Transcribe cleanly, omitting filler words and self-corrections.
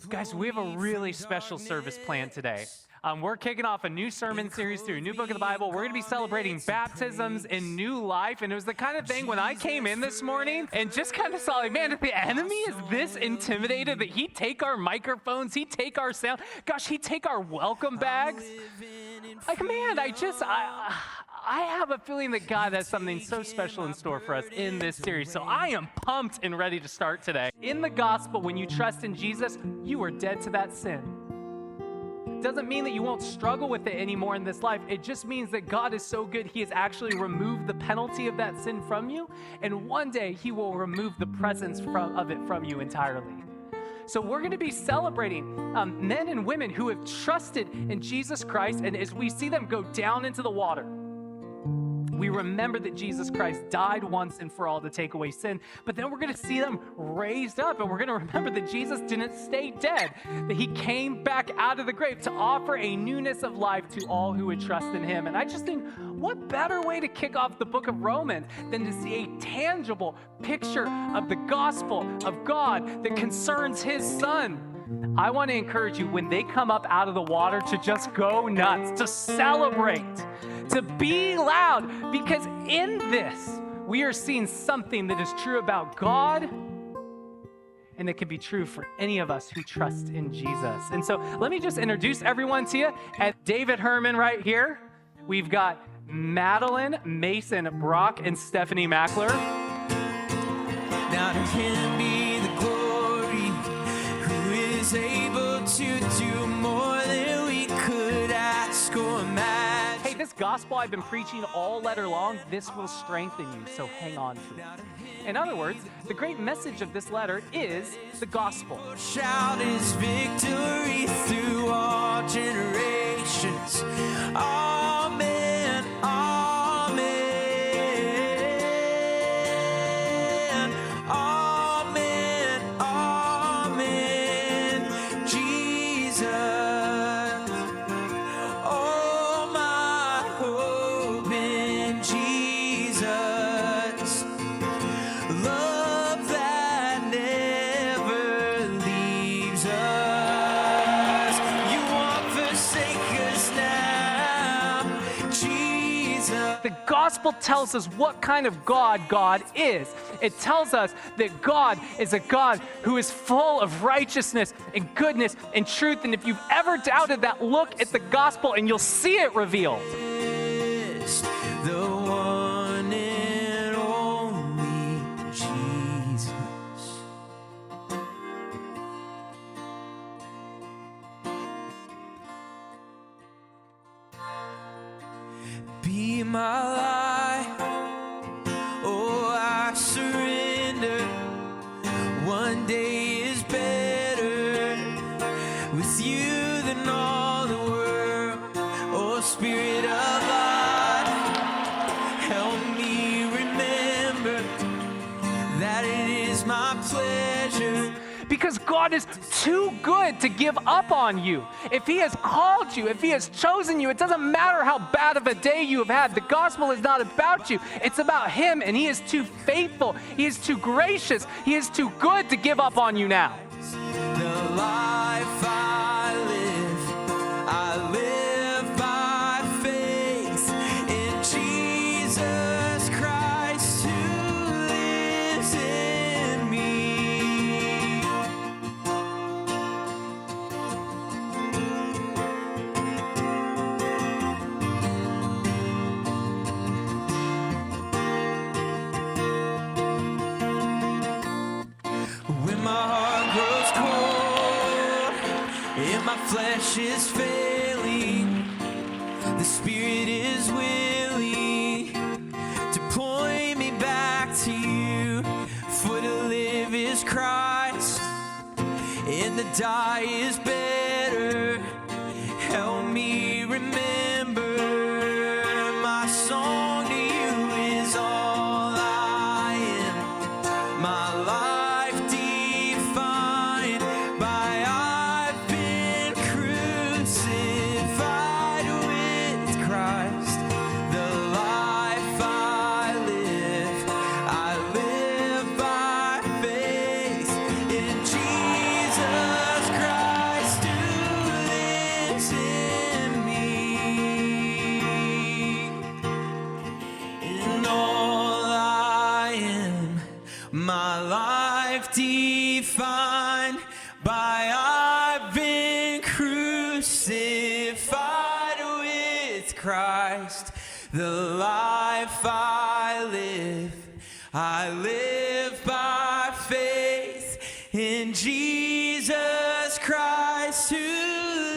Guys, we have a really special service planned today. We're kicking off a new sermon series through a new book of the Bible. We're going to be celebrating baptisms and new life. And it was the kind of thing when I came in this morning and just kind of saw, like, man, if the enemy is this intimidated that he'd take our microphones, he'd take our sound, gosh, he'd take our welcome bags. Like, man, I have a feeling that God has something so special in store for us in this series. So I am pumped and ready to start today. In the gospel, when you trust in Jesus, you are dead to that sin. Doesn't mean that you won't struggle with it anymore in this life. It just means that God is so good, he has actually removed the penalty of that sin from you. And one day he will remove the presence of it from you entirely. So we're going to be celebrating men and women who have trusted in Jesus Christ. And as we see them go down into the water, we remember that Jesus Christ died once and for all to take away sin. But then we're going to see them raised up, and we're going to remember that Jesus didn't stay dead, that he came back out of the grave to offer a newness of life to all who would trust in him. And I just think, what better way to kick off the book of Romans than to see a tangible picture of the gospel of God that concerns his son? I want to encourage you, when they come up out of the water, to just go nuts, to celebrate, to be loud, because in this, we are seeing something that is true about God and that can be true for any of us who trust in Jesus. And so let me just introduce everyone to you. At David Herman right here, we've got Madeline, Mason, Brock, and Stephanie Mackler. Now to him be the glory, who is able to do more than we could ask or imagine. Hey, this gospel I've been preaching all letter long, this will strengthen you, so hang on to it. In other words, the great message of this letter is the gospel. Shout his victory through all generations. Amen, amen, amen, amen. Jesus, oh my hope in Jesus, love that never leaves us. You won't forsake us now, Jesus. The gospel tells us what kind of God God is. It tells us that God is a God who is full of righteousness and goodness and truth. And if you've ever doubted that, look at the gospel and you'll see it revealed. The one and only Jesus. Be my life, oh I surrender. One day is better with you than all the world. Oh Spirit of life, help me remember that it is my pleasure. Because God is too good to give up on you. If he has called you, if he has chosen you, it doesn't matter how bad of a day you have had. The gospel is not about you. It's about him, and he is too faithful. He is too gracious. He is too good to give up on you now. The life I live by faith in Jesus Christ who lives in me. When my heart grows cold and my flesh is failing, the Spirit is willing to point me back to you. For to live is Christ and to die is better. Help me remember my song to you is all I am. My life defined by I've been crucified with Christ. The life I live by faith in Jesus Christ. defined by I've been crucified with Christ. The life I live by faith in Jesus Christ who